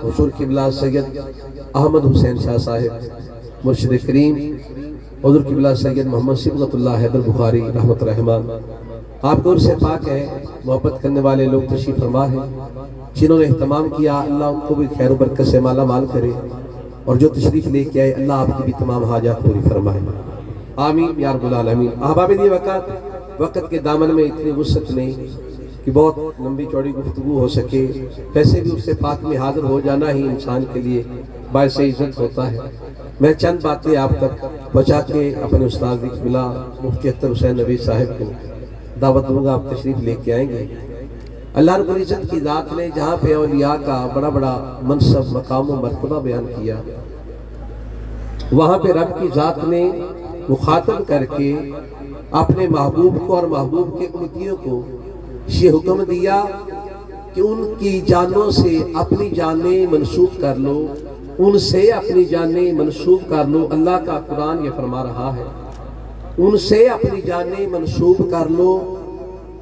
हुजूर किबला सैयद अहमद हुसैन शाह साहिब, मुर्शिद करीम हुजूर किबला सैयद मोहम्मद सिबगतुल्लाह हैदर बुखारी रहमत रहमान, आपको उनसे पाक है मोहब्बत करने वाले लोग तशरीफ फरमा है, जिन्होंने एहतमाम किया अल्लाह उनको भी खैर बरकत से माला माल करे, और जो तशरीफ लेके आए अल्लाह आपकी भी तमाम हाजात पूरी फरमाए, आमीन या रब्बुल आलमीन। अहबाब दी वक़्त के दामन में इतनी वुसअत नहीं कि बहुत लंबी चौड़ी गुफ्तगू हो सके, वैसे भी उससे पाक में हाजिर हो जाना ही इंसान के लिए बायस इज्जत होता है। मैं चंद बातें आप तक पहुँचा के अपने उस्ताद किबला मुफ्ती अख्तर हुसैन नबी साहिब को दावत दूंगा, आप तशरीफ लेके आएंगे। अल्लाह रब्बुल इज्जत की जात ने जहाँ पे औलिया का बड़ा बड़ा मनसब मकाम व मर्तबा बयान किया, वहाँ पे रब की जात ने मुखातब करके अपने महबूब को और महबूब के उम्मतियों को ये हुक्म दिया कि उनकी जानों से अपनी जानें मनसूब कर लो, उनसे अपनी जानें मनसूब कर लो। अल्लाह का कुरान ये फरमा रहा है, उनसे अपनी जानें मनसूब कर लो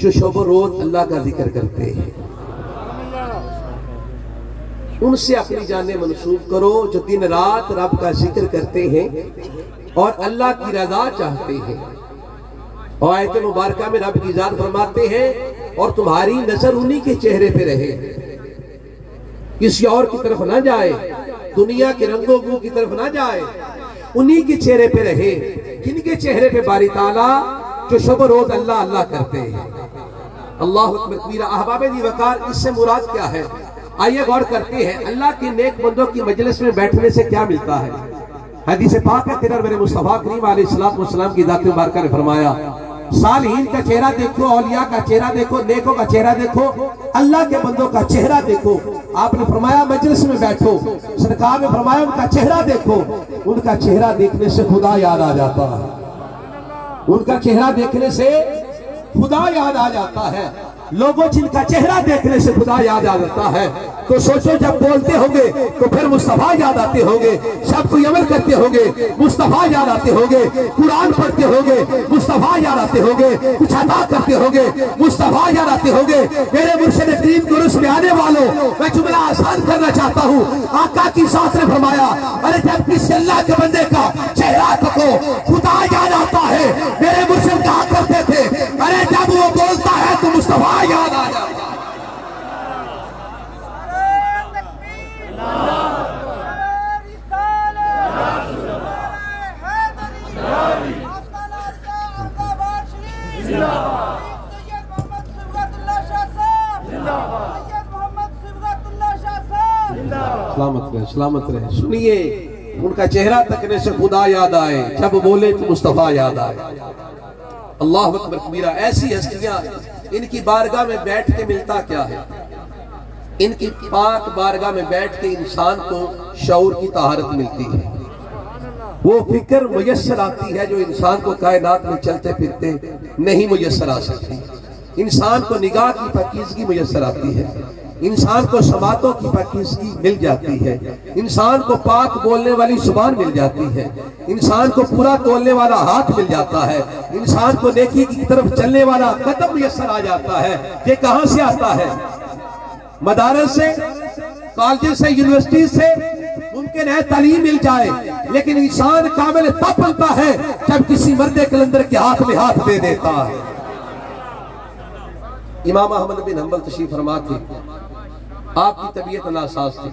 जो शब रोज अल्लाह का जिक्र करते हैं, उनसे अपनी जानें मनसूब करो जो दिन रात रब का जिक्र करते हैं और अल्लाह की रजा चाहते हैं। और आयत मुबारका में रब की जात फरमाते हैं और तुम्हारी नजर उन्हीं के चेहरे पे रहे, किसी और की तरफ ना जाए, दुनिया के रंगों बू की तरफ ना जाए, उन्हीं के चेहरे पे रहे। किनके चेहरे पे? बारी ताला जो शब रोज अल्लाह अल्लाह करते हैं। अल्लाह अकबर कबीरा। अहबाब दी वकार, इससे मुराद क्या है? आइए गौर करते हैं। अल्लाह के नेक बंदों की मजलिस में बैठने से क्या मिलता है? हदीस पाक है, तेरा मेरे मुस्तफा करीम अलैहिस्सलाम की जात मुबारक ने फरमाया, सालिहीन का चेहरा देखो, औलिया का चेहरा देखो, नेकों का चेहरा देखो, अल्लाह के बंदों का चेहरा देखो। आपने फरमाया मजलिस में बैठो, सरकार ने फरमाया उनका चेहरा देखो, उनका चेहरा देखने से खुदा याद आ जाता है, उनका चेहरा देखने से खुदा याद आ जाता है। लोगों जिनका चेहरा देखने से खुदा याद आ जाता है, तो सोचो जब बोलते होंगे तो फिर मुस्तफा याद आते होंगे, सब कोई अमल करते होंगे मुस्तफा याद आते होंगे, कुरान पढ़ते होंगे मुस्तफा याद आते होंगे, कुछ अदा करते होंगे मुस्तफा याद आते होंगे। मेरे मुर्शिद दीन दुरुस्त में आने वालों, मैं जुमला आसान करना चाहता हूँ। आका की साथ ने फरमाया, अरे जब किसी अल्लाह के बंदे का चेहरा को खुदा याद आता है, मेरे मुर्शिद कहा करते थे, अरे जब वो बोलता है तो मुस्तफा याद आ जाता है। सलामत रहे। सुनिए, उनका चेहरा तकने से खुदा याद आए, जब बोले तो मुस्तफा याद आए। अल्लाह अकबर कबीरा। ऐसी हस्तियां, इनकी बारगाह में बैठ के मिलता क्या है? इनकी पाक बारगाह में बैठ के इंसान को शऊर की तहारत मिलती है, वो फिक्र मुयस्सर आती है जो इंसान को कायनात में चलते फिरते नहीं मुयस्सर आ सकती। इंसान को निगाह की पाकीज़गी मुयस्सर आती है, इंसान को समातों की पाकीज़गी मिल जाती है, इंसान को पाक बोलने वाली जुबान मिल जाती है, इंसान को पूरा तोलने वाला हाथ मिल जाता है, इंसान को नेकी की तरफ चलने वाला कदम मुयस्सर आ जाता है। ये कहां से आता है? मदारस से, कॉलेज से, यूनिवर्सिटी से मुमकिन है तालीम मिल जाए, लेकिन इंसान कामिल तब बनता है जब किसी मर्दे कलंदर के हाथ में हाथ दे देता है। इमाम अहमद बिन हंबल तशरीफ फरमा थे, आपकी तबीयत नासाज थी,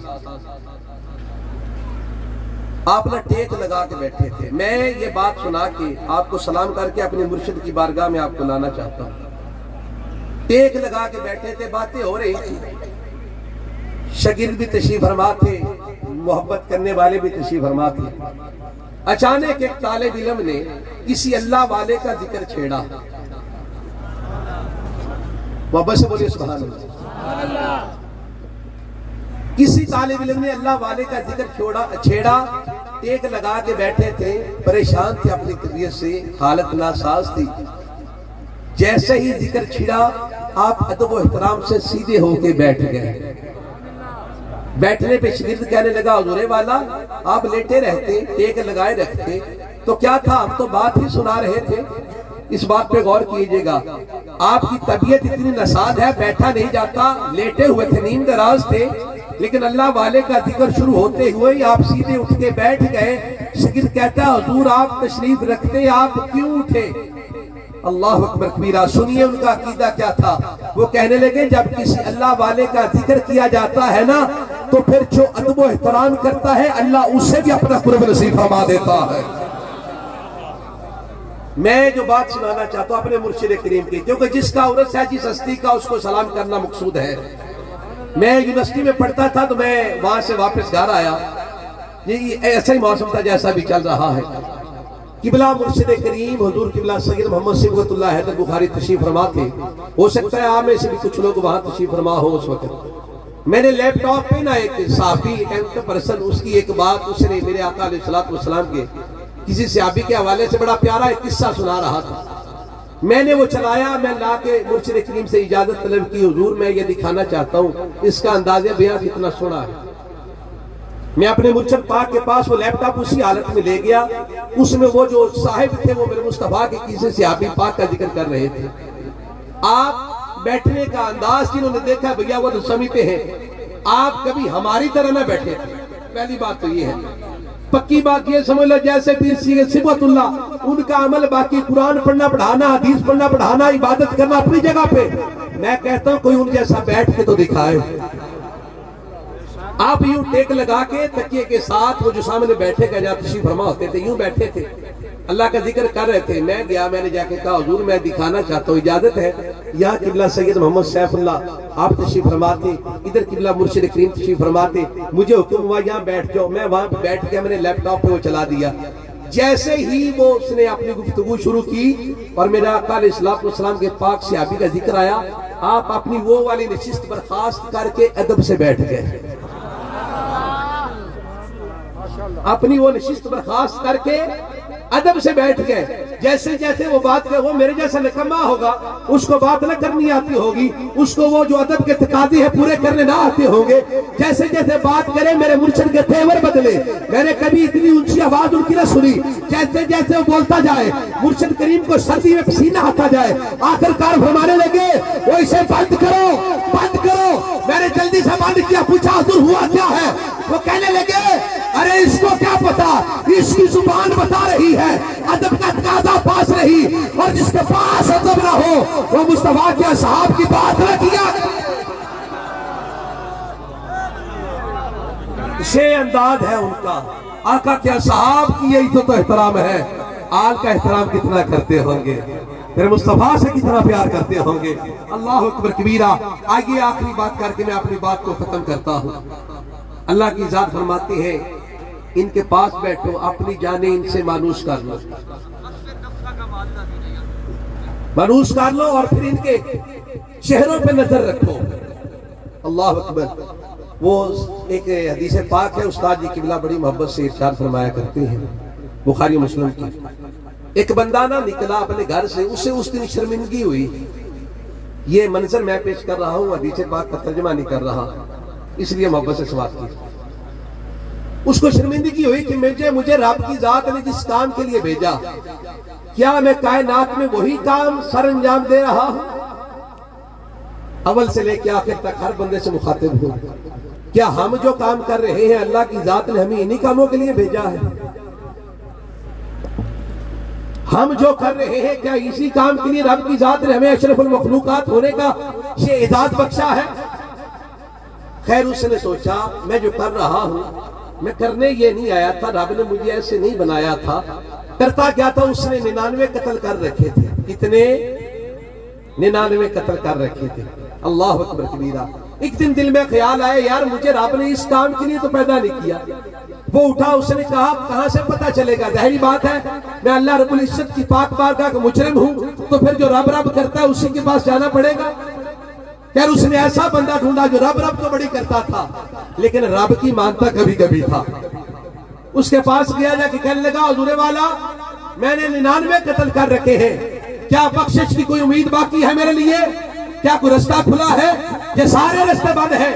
आप ना टेक लगा के बैठे थे। मैं ये बात सुना के आपको सलाम करके अपने मुर्शिद की बारगाह में आपको लाना चाहता हूँ। टेक लगा के बैठे थे, बातें हो रही थी, शगिर्द भी तशरीफ फरमा थे, मोहब्बत करने वाले भी तशरीफ फरमा थे। अचानक एक तालिब इल्म ने किसी अल्लाह वाले का जिक्र छेड़ा। वापस से बोलिए सुभान अल्लाह। किसी तालिब इल्म ने अल्लाह वाले का जिक्र छेड़ा, टेक लगा के बैठे थे, परेशान थे अपनी तबीयत से, हालत नासाज थी। जैसे ही जिक्र छिड़ा, आप अदब व एहतराम से सीधे होके बैठ गए। बैठने पे शगिर्द कहने लगा, हुजूरे वाला आप लेटे रहते, टेक लगाए रखते तो क्या था, हम तो बात ही सुना रहे थे। इस बात पे गौर कीजिएगा, आपकी तबीयत इतनी नसाज है, बैठा नहीं जाता, लेटे हुए थे, नींद दराज थे, लेकिन अल्लाह वाले का जिक्र शुरू होते हुए ही आप सीधे उठ के बैठ गए। शागिर्द कहता हुजूर आप तशरीफ रखते, आप क्यों उठे? अल्लाह अकबर कबीरा। सुनिए उनका अकीदा क्या था। वो कहने लगे जब किसी अल्लाह वाले का जिक्र किया जाता है ना, तो फिर जो अदब व एहतराम करता है अल्लाह उससे भी अपना कुर्ब नसीब फरमा देता है। मैं जो बात सुनाना चाहता हूँ अपने मुर्शिद करीम की, क्योंकि जिसका उर्स है जिस हस्ती का, उसको सलाम करना मकसूद है। मैं यूनिवर्सिटी में पढ़ता था तो मैं वहां से वापस घर आया, ये ऐसा ही मौसम था जैसा भी चल रहा है। किबला मुर्शिद करीम हुजूर किबला सैयद मोहम्मद सिबगतुल्लाह हैदर बुखारी तशरीफ फरमा थे। हो सकता है आप में से भी कुछ लोग वहां तशरीफ फरमा हो उस वक्त। मैंने लैपटॉप पे ना एक साफी एक पर्सन, उसकी एक बात उसने मेरे आका अलैहिस्सलातु वस्सलाम के किसी सहाबी के हवाले से बड़ा प्यारा एक किस्सा सुना रहा था। मैंने वो चलाया, मैं ला के मुर्शिद करीम से इजाजत तलब की, हुजूर मैं ये दिखाना चाहता हूँ, इसका अंदाजा भैया कितना सोना है। मैं अपने मुर्शिद पाक के पास वो लैपटॉप उसी हालत में ले गया। उसमें वो जो साहिब थे वो मेरे मुस्तफा के किसी सहाबी पाक का जिक्र कर रहे थे। आप बैठने का अंदाज जिन्होंने देखा भैया वो तो समझते हैं, आप कभी हमारी तरह ना बैठे थे। पहली बात तो ये है। पक्की बात ये समझ लो जैसे पीर सिबगतुल्लाह उनका अमल बाकी कुरान पढ़ना पढ़ाना, हदीस पढ़ना पढ़ाना, इबादत करना अपनी जगह पे। मैं कहता हूँ कोई उन जैसा बैठ के तो दिखाए। आप यूं टेक लगा के तकिए के साथ वो जो सामने बैठे का जहाँ तशरीफ फरमा होते थे यूं बैठे थे, अल्लाह का जिक्र कर रहे थे। मैं गया, मैंने जाके कहा हुजूर मैं दिखाना चाहता हूँ, इजाजत है? यहाँ किबला सैयद मोहम्मद सैफुल्लाह आप तशरीफ फरमाते, इधर किबला मुर्शिद करीम तशरीफ फरमाते, मुझे हुक्म हुआ यहाँ बैठ जाओ। मैं वहां बैठ गया, मैंने लैपटॉप पे वो चला दिया। जैसे ही वो उसने अपनी गुफ्तगू शुरू की और मेरा आका अलैहिस्सलातु वस्सलाम के पाक सहाबी का जिक्र आया, आप अपनी वो वाली नशिस्त बर्खास्त करके अदब से बैठ गए। अपनी वो नशिस्त बर्खास्त करके अदब से बैठ गए। जैसे जैसे वो बात करे, वो मेरे जैसा निकम्मा होगा, उसको बात न करनी आती होगी, उसको वो जो अदब के तकाज़े है पूरे करने ना आते होंगे। जैसे जैसे बात करे मेरे मुर्शिद के तेवर बदले। मैंने कभी इतनी ऊंची आवाज उनकी न सुनी। जैसे जैसे वो बोलता जाए मुर्शिद करीम को सर्दी में पसीना आता जाए। आखिरकार फरमाने लगे वो इसे बंद करो, बंद करो। मैंने जल्दी से बंद किया, पूछा हुजूर हुआ क्या है? वो कहने लगे अरे इसको क्या पता, इसकी जुबान बता रही है, अदब का तकाज़ा पास रही, और जिसके पास अदब ना हो वो मुस्तफा के असहाब की बात न किया। ये अंदाज है उनका। आका के असहाब की यही तो एहतराम है। आल का एहतराम कितना करते होंगे, फिर मुस्तफा से कितना प्यार करते होंगे। अल्लाह अकबर कबीरा। आइए आखिरी बात करके मैं अपनी बात को खत्म करता हूँ। अल्लाह की जात फरमाती है इनके पास बैठो, अपनी जाने इनसे मानूस कर लो, मानूस कर लो, और फिर इनके चेहरों पे नजर रखो। अल्लाह अकबर। वो एक हदीस पाक है, उस्ताद जी किबला बड़ी मोहब्बत से इरशाद फरमाया करते हैं, बुखारी मुस्लिम की। एक बंदा ना निकला अपने घर से, उसे उस दिन शर्मिंदगी हुई। ये मंजर मैं पेश कर रहा हूँ, हदीस पाक का तर्जुमा नहीं कर रहा, इसलिए मोहब्बत से सवाल की। उसको शर्मिंदगी हुई कि मुझे रब की जात ने जिस काम के लिए भेजा, क्या मैं कायनात में वही काम सर अंजाम दे रहा हूं? अव्वल से लेकर आखिर तक हर बंदे से मुखातिब हूं। क्या हम जो काम कर रहे हैं अल्लाह की जात ने हमें इन्हीं कामों के लिए भेजा है? हम जो कर रहे हैं क्या इसी काम के लिए रब की जात ने हमें अशरफुल मखलूकात होने का ये एजाज बख्शा है? खैर उसने सोचा मैं जो कर रहा हूं मैं करने ये नहीं आया था, रब ने मुझे ऐसे नहीं बनाया था। करता क्या था, उसने 99 कत्ल कर रखे थे। कितने? 99 कत्ल कर रखे थे। अल्लाह अकबर कबीरा। एक दिन दिल में ख्याल आया यार मुझे रब ने इस काम के लिए तो पैदा नहीं किया। वो उठा, उसने कहा कहां से पता चलेगा, जाहिर बात है मैं अल्लाह रब्बुल इज्जत की पाक बारगाह का मुजरिम हूं, तो फिर जो रब रब करता है उसी के पास जाना पड़ेगा। यार उसने ऐसा बंदा ढूंढा जो रब रब तो बड़ी करता था लेकिन रब की मानता कभी कभी था। उसके पास गया, जाके कहने लगा हुजूर वाला मैंने 99 कत्ल कर रखे हैं, क्या बख्शिश की कोई उम्मीद बाकी है मेरे लिए? क्या कोई रास्ता खुला है? ये सारे रास्ते बंद है।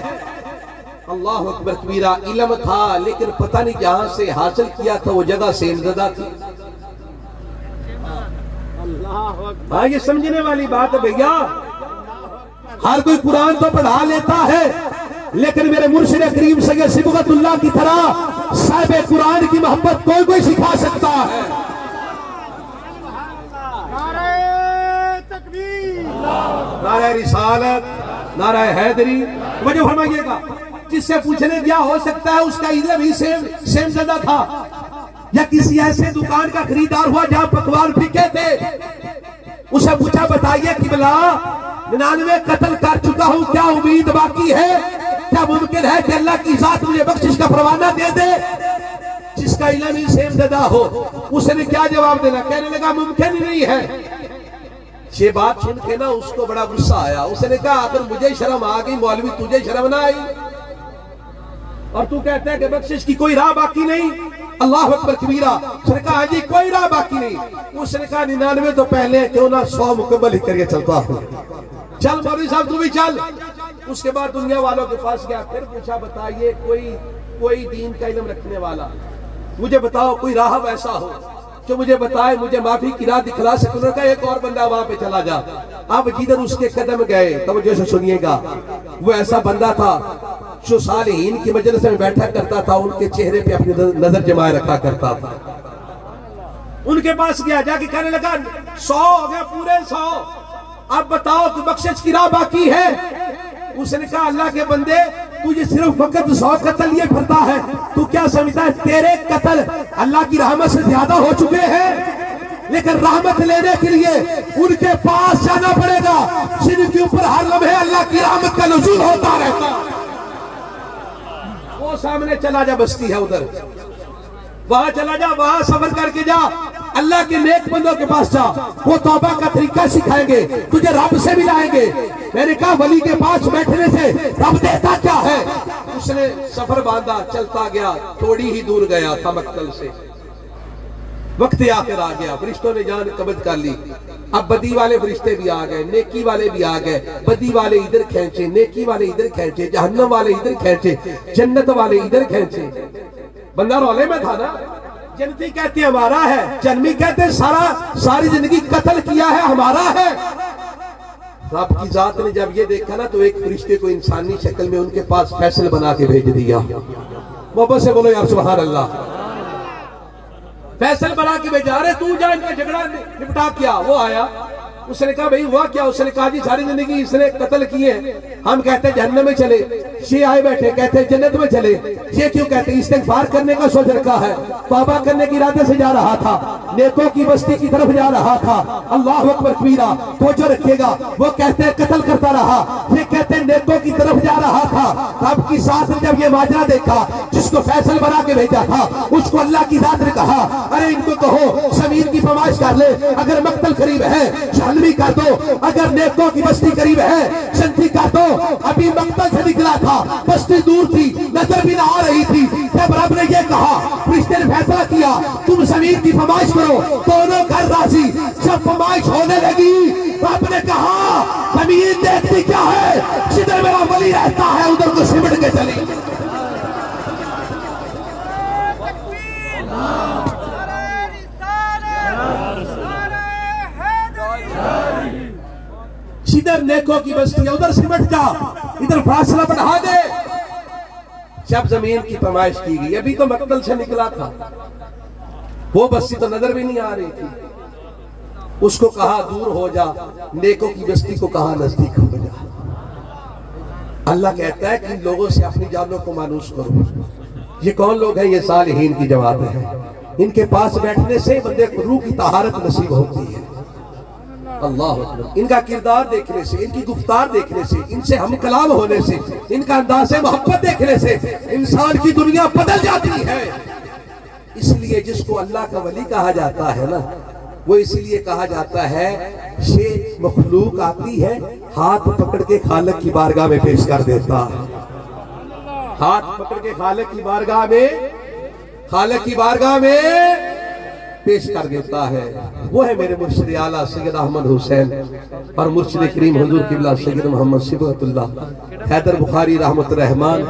अल्लाह अकबर कबीरा। इल्म था लेकिन पता नहीं जहां से हासिल किया था वो जगह सेमज़दा थी। हाँ ये समझने वाली बात है भैया। हर कोई कुरान तो पढ़ा लेता है लेकिन मेरे मुर्शिद करीम सैयद सिबगतुल्लाह की तरह साहिब कुरान की मोहब्बत कोई कोई सिखा सकता है। नारे तकबीर, नारे रिसालत, नारे हैदरी। मुझे फरमाइएगा, जिससे पूछने क्या हो सकता है उसका इल्म ही सेम ज़दा था, या किसी ऐसे दुकान का खरीदार हुआ जहां पकवान बिके थे, उसे पूछा बताइए किबला 99 कत्ल कर चुका हूं, क्या उम्मीद बाकी है? क्या मुमकिन है कि अल्लाह की जात मुझे बख्शिश का परवाना दे दे? जिसका इल्म ही सेम ज़दा हो, उसने क्या जवाब देना? कहने लगा मुमकिन ही नहीं है। ये बात सुन के ना उसको बड़ा गुस्सा आया। उसने कहा अगर मुझे शर्म आ गई मौलवी, तुझे शर्म ना आई? और तू कहता है कि बख्शिश की कोई राह बाकी नहीं? अल्लाह अकबर कबीरा। उसने कहा जी कोई राह बाकी नहीं। उसने कहा 99 तो पहले क्यों ना 100 मुकम्मल ही करके चलता हूँ। चल मौलवी साहब तू भी चल। उसके बाद दुनिया वालों के पास गया, फिर पूछा बताइए कोई दीन का इल्म रखने वाला, मुझे बताओ कोई राह वैसा हो जो मुझे बताए, मुझे माफी की राह दिखला सके। उन्होंने कहा एक और बंदा वहां पे चला जा। अब जिधर उसके कदम गए, तवज्जो से सुनिएगा, वो ऐसा बंदा था जो सालिहीन की मजलिस में बैठा करता था, उनके चेहरे पे अपनी नजर जमाए रखा करता था। उनके पास गया, जाके कहने लगा 100 हो गया, पूरे 100, अब बताओ कि बख्शिश की राह बाकी है? उसने कहा अल्लाह के बंदे, तुझे सिर्फ वक्त 100 कत्ल ये फिरता है, तू क्या समझता है तेरे कत्ल अल्लाह की रहमत से ज्यादा हो चुके हैं? लेकिन रहमत लेने के लिए उनके पास जाना पड़ेगा जिनके ऊपर हर लम्हे अल्लाह की रहमत का नुज़ूल होता रहता। वो सामने चला जा, बस्ती है उधर, वहां चला जा, वहां सफर करके जा, अल्लाह के नेक बंदों के पास जा, वो तौबा का तरीका सिखाएंगे, तुझे रब से मिलाएंगे। मैंने कहा वली के पास बैठने से रब देता क्या है? उसने सफर बांधा, चलता गया, थोड़ी ही दूर गया था मक्तल से, वक्त आखिर आ गया, फरिश्तों ने जान कब्ज कर ली। अब बदी वाले फरिश्ते भी आ गए, नेकी वाले भी आ गए, बदी वाले इधर खींचे, नेकी वाले इधर खींचे, जहन्नम वाले इधर खींचे, जन्नत वाले इधर खींचे। बंदा रोले में था ना। जन्नती कहते हमारा है, जन्मी कहते सारी जिंदगी कत्ल किया है, हमारा है। रब की जात ने जब ये देखा ना, तो एक फरिश्ते को इंसानी शक्ल में उनके पास फैसल बना के भेज दिया। मोहब्बत से बोलो यार सुभान अल्लाह। फैसल बना के भेजा, अरे तू जा इनका झगड़ा निपटा किया। वो आया, उसने कहा भाई हुआ क्या? उसने कहा जी सारी जिंदगी इसने कत्ल किए, हम कहते जहन्नम में चले, ये आए बैठे कहते जन्नत में चले। ये क्यों कहते? इस्तिग़फ़ार करने का सोच रखा है, तौबा करने की इरादे से जा रहा था, नेकों की बस्ती की तरफ जा रहा था। अल्लाह अकबर कबीरा, तो जो रखेगा। वो कहते कत्ल करता रहा, ये कहते नेकों की तरफ जा रहा था। रब की जात ने जब ये माजरा देखा, जिसको फैसल बना के भेजा था, उसको अल्लाह की जात ने कहा अरे इनको कहो ज़मीन की फरमाइश कर ले, अगर मक्तल करीब है जहन्नमी कर दो, अगर नेकों की बस्ती करीब है जन्नती कर दो। अभी मक्तल से निकला था, बस्ती दूर थी, नजर भी ना आ रही थी। जब रब ने ये कहा, फरिश्ते ने फैसला किया तुम ज़मीन की फरमाइश करो, दोनों घर राजी। जब फरमाइश होने लगी, रब ने कहा ज़मीन देखती क्या है, जिधर मेरा वली रहता है उधर को सिमट के चली। इधर नेकों की बस्ती है, उधर सिमट जा, इधर फासला बढ़ा दे। जब जमीन की फरमाइश की गई, अभी तो मक्तल से निकला था, वो बस्ती तो नजर भी नहीं आ रही थी। उसको कहा दूर हो जा, नेकों की बस्ती को कहा नजदीक हो जा। अल्लाह कहता है कि इन लोगों से अपनी जानों को मानूस करो। ये कौन लोग हैं? ये सालिहीन की जमात है। इनके पास बैठने से बंदे को रूह की तहारत नसीब होती है। अल्लाह अकबर। इनका किरदार देखने से, इनकी गुफ्तार देखने से, इनसे हम कलाम होने से, इनका अंदाज़े मोहब्बत देखने से इंसान की दुनिया बदल जाती है। इसलिए जिसको अल्लाह का वली कहा जाता है ना, वो इसलिए कहा जाता है ये मखलूक आती है, हाथ पकड़ के खालिक की बारगाह में पेश कर देता है। हाथ पकड़ के खालिक की बारगाह में, खालिक की बारगाह में पेश कर देता है। वो है मेरे मुर्शिद आला सैयद अहमद हुसैन और मुर्शिद करीम हुजूर किबला सैयद मोहम्मद सिबगतुल्लाह हैदर बुखारी रहमत रहमान।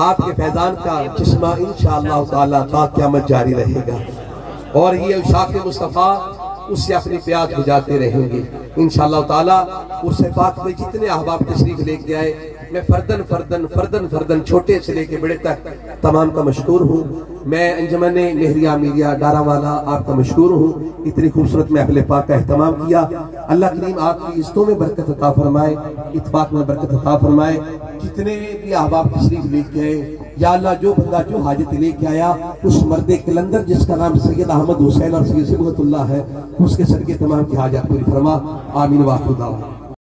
आपके फैजान का चश्मा इंशाअल्लाह ताला ता क़यामत जारी रहेगा और ये उशाक़ मुस्तफ़ा उससे अपनी प्यास बुझाते रहेंगे इंशाअल्लाह ताला। उससे पाक में जितने अहबाब तशरीफ लेके आए मैं फर्दन फर्दन फर्दन फर्दन छोटे से लेके बड़े तक तमाम का मशकूर हूँ। मैं अंजमन मेहरिया मीरिया डारावाला आपका मशकूर हूँ। इतनी खूबसूरत महफिल पाक का एहतमाम किया। अल्लाह करीम आपकी इज्जतों में बरकत अता फरमाए, इत्फाक में बरकत अता फरमाए। जितने भी अहबाब तशरीफ लेके गए, या अल्लाह जो बंदा जो हाजत लेके आया, उस मर्द कलंदर जिसका नाम सैयद अहमद हुसैन और सैयद सिबगतुल्लाह है, उसके सदके तमाम की हाजत पूरी फरमा। आमीन व आखिर दावा।